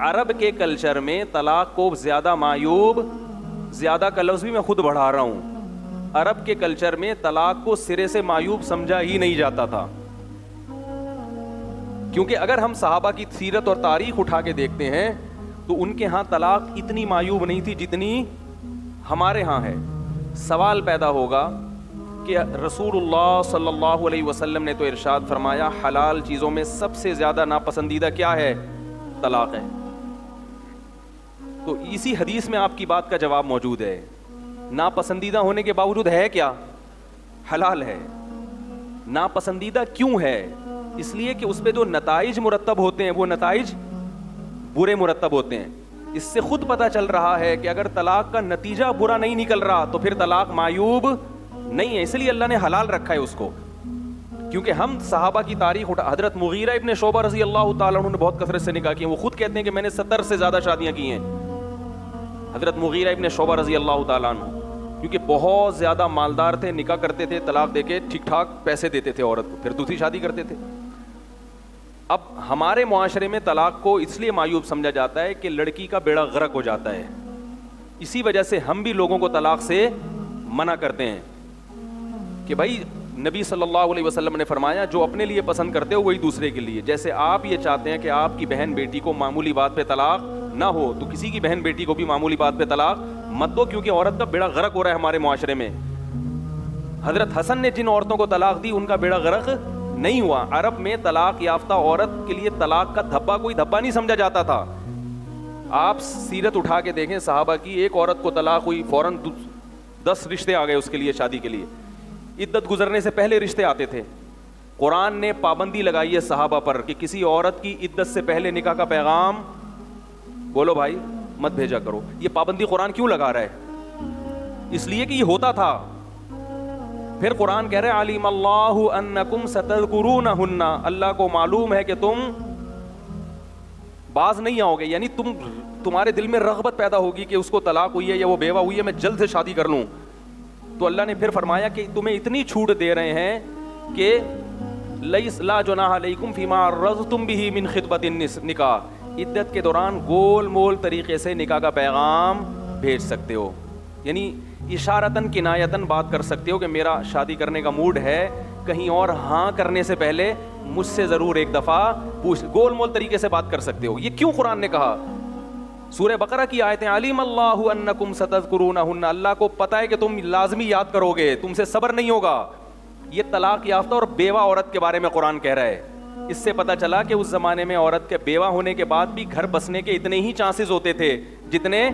عرب کے کلچر میں طلاق کو زیادہ معیوب، زیادہ کا لفظ بھی میں خود بڑھا رہا ہوں، عرب کے کلچر میں طلاق کو سرے سے معیوب سمجھا ہی نہیں جاتا تھا. کیونکہ اگر ہم صحابہ کی سیرت اور تاریخ اٹھا کے دیکھتے ہیں تو ان کے ہاں طلاق اتنی معیوب نہیں تھی جتنی ہمارے ہاں ہے. سوال پیدا ہوگا کہ رسول اللہ صلی اللہ علیہ وسلم نے تو ارشاد فرمایا حلال چیزوں میں سب سے زیادہ ناپسندیدہ کیا ہے؟ طلاق ہے. تو اسی حدیث میں آپ کی بات کا جواب موجود ہے. ناپسندیدہ ہونے کے باوجود ہے کیا؟ حلال ہے. ناپسندیدہ کیوں ہے؟ اس لیے کہ اس پہ جو نتائج مرتب ہوتے ہیں وہ نتائج برے مرتب ہوتے ہیں. اس سے خود پتہ چل رہا ہے کہ اگر طلاق کا نتیجہ برا نہیں نکل رہا تو پھر طلاق معیوب نہیں ہے. اس لیے اللہ نے حلال رکھا ہے اس کو. کیونکہ ہم صحابہ کی تاریخ اٹھا، حضرت مغیرہ ابن شعبہ رضی اللہ تعالیٰ عنہ نے بہت کثرت سے نکاح کیے. وہ خود کہتے ہیں کہ میں نے 70 سے زیادہ شادیاں کی ہیں. حضرت مغیرہ ابن شعبہ رضی اللہ تعالیٰ عنہ کیونکہ بہت زیادہ مالدار تھے، نکاح کرتے تھے، طلاق دے کے ٹھیک ٹھاک پیسے دیتے تھے عورت کو، پھر دوسری شادی کرتے تھے. اب ہمارے معاشرے میں طلاق کو اس لیے معیوب سمجھا جاتا ہے کہ لڑکی کا بیڑا غرق ہو جاتا ہے. اسی وجہ سے ہم بھی لوگوں کو طلاق سے منع کرتے ہیں کہ بھائی نبی صلی اللہ علیہ وسلم نے فرمایا جو اپنے لیے پسند کرتے ہو وہی دوسرے کے لیے. جیسے آپ یہ چاہتے ہیں کہ آپ کی بہن بیٹی کو معمولی بات پہ طلاق نہ ہو تو کسی کی بہن بیٹی کو بھی معمولی بات پہ طلاق مت دو، کیونکہ عورت کا بیڑا غرق ہو رہا ہے ہمارے معاشرے میں. حضرت حسن نے جن عورتوں کو طلاق دی ان کا بیڑا غرق نہیں ہوا. عرب میں طلاق یافتہ عورت کے لیے طلاق کا دھبا کوئی دھبا نہیں سمجھا جاتا تھا. آپ سیرت اٹھا کے دیکھیں صحابہ کی، ایک عورت کو طلاق ہوئی فوراً 10 رشتے آ گئے اس کے لیے شادی کے لیے. عدت گزرنے سے پہلے رشتے آتے تھے. قرآن نے پابندی لگائی ہے صحابہ پر کہ کسی عورت کی عدت سے پہلے نکاح کا پیغام بولو بھائی مت بھیجا کرو. یہ پابندی قرآن کیوں لگا رہا ہے؟ اس لیے کہ یہ ہوتا تھا. پھر قرآن کہہ رہے ہیں علیم اللہ انکم ستذکرونہن، اللہ کو معلوم ہے کہ تم باز نہیں آؤ گے، یعنی تمہارے دل میں رغبت پیدا ہوگی کہ اس کو طلاق ہوئی ہے یا وہ بیوہ ہوئی ہے میں جلد سے شادی کر لوں. تو اللہ نے پھر فرمایا کہ تمہیں اتنی چھوٹ دے رہے ہیں کہ لا جناح علیکم فیما عرضتم بہ من خطبۃ النکاح، عدت کے دوران گول مول طریقے سے نکاح کا پیغام بھیج سکتے ہو. یعنی اشارتاً کنایتاً بات کر سکتے ہو کہ میرا شادی کرنے کا موڈ ہے، کہیں اور ہاں کرنے سے پہلے مجھ سے ضرور ایک دفعہ پوچھ. گول مول طریقے سے بات کر سکتے ہو. یہ کیوں قرآن نے کہا؟ سورہ بقرہ کی آیتیں علیم اللہ انکم ستذکرونہن، اللہ کو پتہ ہے کہ تم لازمی یاد کرو گے، تم سے صبر نہیں ہوگا. یہ طلاق یافتہ اور بیوہ عورت کے بارے میں قرآن کہہ رہا ہے. اس سے پتہ چلا کہ اس زمانے میں عورت کے بیوہ ہونے کے بعد بھی گھر بسنے کے اتنے ہی چانسز ہوتے تھے جتنے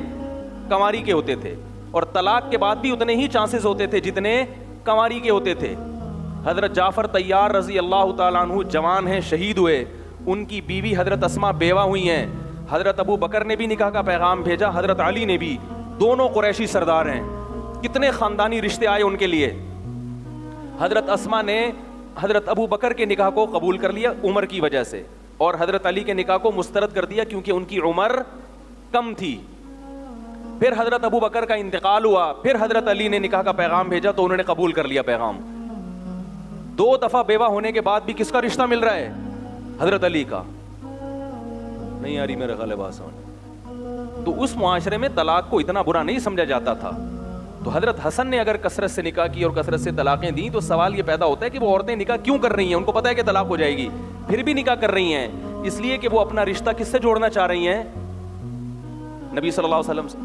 کنواری کے ہوتے تھے، اور طلاق کے بعد بھی اتنے ہی چانسز ہوتے تھے جتنے کنواری کے ہوتے تھے. حضرت جعفر طیار رضی اللہ تعالیٰ عنہ جوان ہیں، شہید ہوئے، ان کی بیوی حضرت اسماء بیوہ ہوئی ہیں. حضرت ابو بکر نے بھی نکاح کا پیغام بھیجا، حضرت علی نے بھی، دونوں قریشی سردار ہیں. کتنے خاندانی رشتے آئے ان کے لیے. حضرت اسماء نے حضرت ابو بکر کے نکاح کو قبول کر لیا عمر کی وجہ سے، اور حضرت علی کے نکاح کو مسترد کر دیا کیونکہ ان کی عمر کم تھی. پھر حضرت ابو بکر کا انتقال ہوا، پھر حضرت علی نے نکاح کا پیغام بھیجا تو انہوں نے قبول کر لیا پیغام. 2 دفعہ بیوہ ہونے کے بعد بھی کس کا رشتہ مل رہا ہے؟ حضرت علی کا. نہیں آ رہی میرے خیال بات سمجھ. تو اس معاشرے میں طلاق کو اتنا برا نہیں سمجھا جاتا تھا. تو حضرت حسن نے اگر کثرت سے نکاح کی اور کثرت سے طلاقیں دیں تو سوال یہ پیدا ہوتا ہے کہ وہ عورتیں نکاح کیوں کر رہی ہیں؟ ان کو پتہ ہے کہ طلاق ہو جائے گی پھر بھی نکاح کر رہی ہیں. اس لیے کہ وہ اپنا رشتہ کس سے جوڑنا چاہ رہی ہیں؟ نبی صلی اللہ علیہ وسلم سے.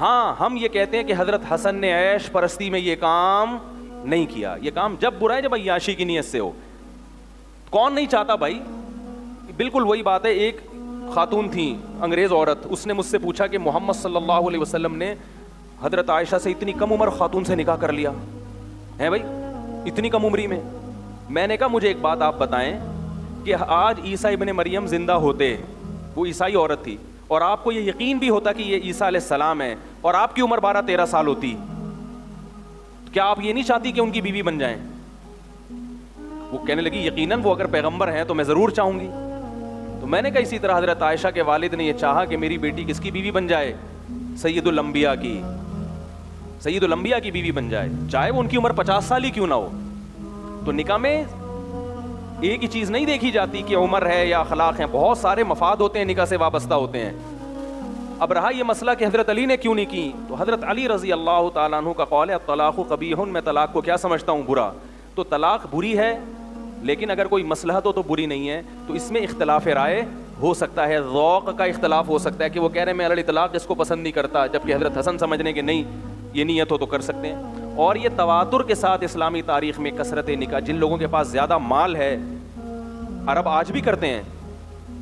ہاں ہم یہ کہتے ہیں کہ حضرت حسن نے عیش پرستی میں یہ کام نہیں کیا. یہ کام جب برا ہے جب عیاشی کی نیت سے ہو. کون نہیں چاہتا بھائی؟ بالکل وہی بات ہے. ایک خاتون تھی انگریز عورت، اس نے مجھ سے پوچھا کہ محمد صلی اللہ علیہ وسلم نے حضرت عائشہ سے اتنی کم عمر خاتون سے نکاح کر لیا ہے بھائی، اتنی کم عمری میں. میں نے کہا مجھے ایک بات آپ بتائیں کہ آج عیسیٰ ابن مریم زندہ ہوتے، وہ عیسائی عورت تھی، اور آپ کو یہ یقین بھی ہوتا کہ یہ عیسیٰ علیہ السلام ہے، اور آپ کی عمر 12-13 سال ہوتی، کیا آپ یہ نہیں چاہتی کہ ان کی بیوی بن جائیں؟ وہ کہنے لگی یقیناً وہ اگر پیغمبر ہیں تو میں ضرور چاہوں گی. تو میں نے کہا اسی طرح حضرت عائشہ کے والد نے یہ چاہا کہ میری بیٹی کس کی بیوی بن جائے؟ سید الانبیاء کی، سید الانبیاء کی بیوی بن جائے، چاہے وہ ان کی عمر 50 سال ہی کیوں نہ ہو. تو نکاح میں ایک ہی چیز نہیں دیکھی جاتی کہ عمر ہے یا اخلاق ہیں, بہت سارے مفاد ہوتے ہیں نکاح سے وابستہ ہوتے ہیں. اب رہا یہ مسئلہ کہ حضرت علی نے کیوں نہیں کی, تو حضرت علی رضی اللہ تعالیٰ عنہ کا قول ہے الطلاق قبیح, میں طلاق کو کیا سمجھتا ہوں, برا. تو طلاق بری ہے, لیکن اگر کوئی مصلحت ہو تو بری نہیں ہے. تو اس میں اختلاف رائے ہو سکتا ہے, ذوق کا اختلاف ہو سکتا ہے کہ وہ کہہ رہے ہیں میں علی طلاق جس کو پسند نہیں کرتا, جبکہ حضرت حسن سمجھنے کہ نہیں یہ نیت ہو تو کر سکتے ہیں. اور یہ تواتر کے ساتھ اسلامی تاریخ میں کثرت نکاح, جن لوگوں کے پاس زیادہ مال ہے, عرب آج بھی کرتے ہیں,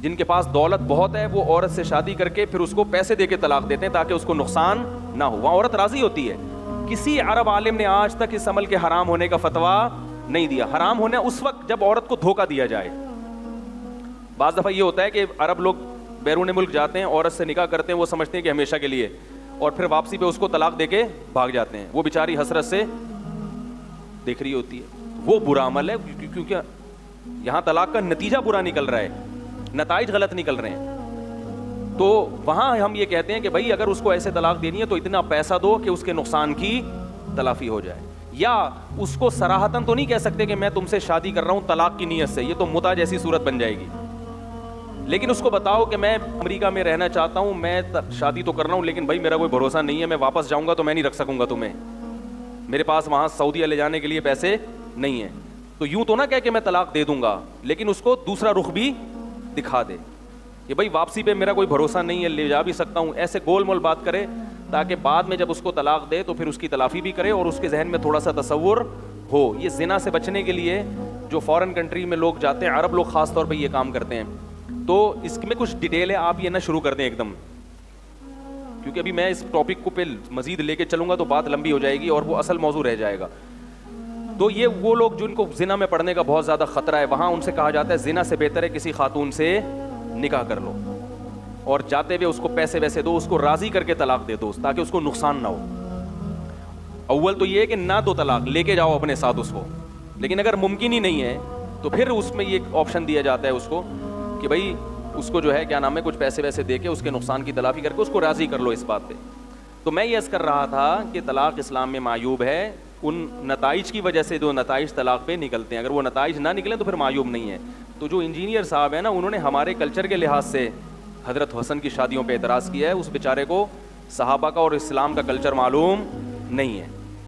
جن کے پاس دولت بہت ہے وہ عورت سے شادی کر کے پھر اس کو پیسے دے کے طلاق دیتے ہیں تاکہ اس کو نقصان نہ ہو, وہاں عورت راضی ہوتی ہے. کسی عرب عالم نے آج تک اس عمل کے حرام ہونے کا فتویٰ نہیں دیا. حرام ہونا اس وقت جب عورت کو دھوکہ دیا جائے. بعض دفعہ یہ ہوتا ہے کہ عرب لوگ بیرون ملک جاتے ہیں, عورت سے نکاح کرتے ہیں, وہ سمجھتے ہیں کہ ہمیشہ کے لیے, اور پھر واپسی پہ اس کو طلاق دے کے بھاگ جاتے ہیں. وہ بیچاری حسرت سے دیکھ رہی ہوتی ہے. وہ برا عمل ہے, کیونکہ یہاں طلاق کا نتیجہ برا نکل رہا ہے, نتائج غلط نکل رہے ہیں. تو وہاں ہم یہ کہتے ہیں کہ بھائی اگر اس کو ایسے طلاق دینی ہے تو اتنا پیسہ دو کہ اس کے نقصان کی تلافی ہو جائے. یا اس کو صراحتاً تو نہیں کہہ سکتے کہ میں تم سے شادی کر رہا ہوں طلاق کی نیت سے, یہ تو متع جیسی صورت بن جائے گی. لیکن اس کو بتاؤ کہ میں امریکہ میں رہنا چاہتا ہوں, میں شادی تو کر رہا ہوں لیکن بھائی میرا کوئی بھروسہ نہیں ہے, میں واپس جاؤں گا تو میں نہیں رکھ سکوں گا تمہیں, میرے پاس وہاں سعودیہ لے جانے کے لیے پیسے نہیں ہیں. تو یوں تو نہ کہہ کہ میں طلاق دے دوں گا, لیکن اس کو دوسرا رخ بھی دکھا دے کہ بھائی واپسی پہ میرا کوئی بھروسہ نہیں ہے, لے جا بھی سکتا ہوں. ایسے گول مول بات کرے تاکہ بعد میں جب اس کو طلاق دے تو پھر اس کی تلافی بھی کرے اور اس کے ذہن میں تھوڑا سا تصور ہو. یہ زنا سے بچنے کے لیے جو فارن کنٹری میں لوگ جاتے ہیں, عرب لوگ خاص طور پہ یہ کام کرتے ہیں. تو اس میں کچھ ڈیٹیل ہے, آپ یہ نہ شروع کر دیں ایک دم, کیونکہ ابھی میں اس ٹاپک کو پہ مزید لے کے چلوں گا تو بات لمبی ہو جائے گی اور وہ اصل موضوع رہ جائے گا. تو یہ وہ لوگ جن کو زنا میں پڑنے کا بہت زیادہ خطرہ ہے, وہاں ان سے کہا جاتا ہے زنا سے بہتر ہے کسی خاتون سے نکاح کر لو, اور جاتے ہوئے اس کو پیسے ویسے دو, اس کو راضی کر کے طلاق دے دو تاکہ اس کو نقصان نہ ہو. اول تو یہ ہے کہ نہ دو طلاق, لے کے جاؤ اپنے ساتھ اس کو. لیکن اگر ممکن ہی نہیں ہے تو پھر اس میں یہ آپشن دیا جاتا ہے اس کو کہ بھائی اس کو جو ہے کیا نام ہے کچھ پیسے ویسے دے کے اس کے نقصان کی تلافی کر کے اس کو راضی کر لو اس بات پہ. تو میں یہ عرض کر رہا تھا کہ طلاق اسلام میں معیوب ہے ان نتائج کی وجہ سے, جو نتائج طلاق پہ نکلتے ہیں. اگر وہ نتائج نہ نکلیں تو پھر معیوب نہیں ہے. تو جو انجینئر صاحب ہیں نا, انہوں نے ہمارے کلچر کے لحاظ سے حضرت حسن کی شادیوں پہ اعتراض کیا ہے. اس بیچارے کو صحابہ کا اور اسلام کا کلچر معلوم نہیں ہے.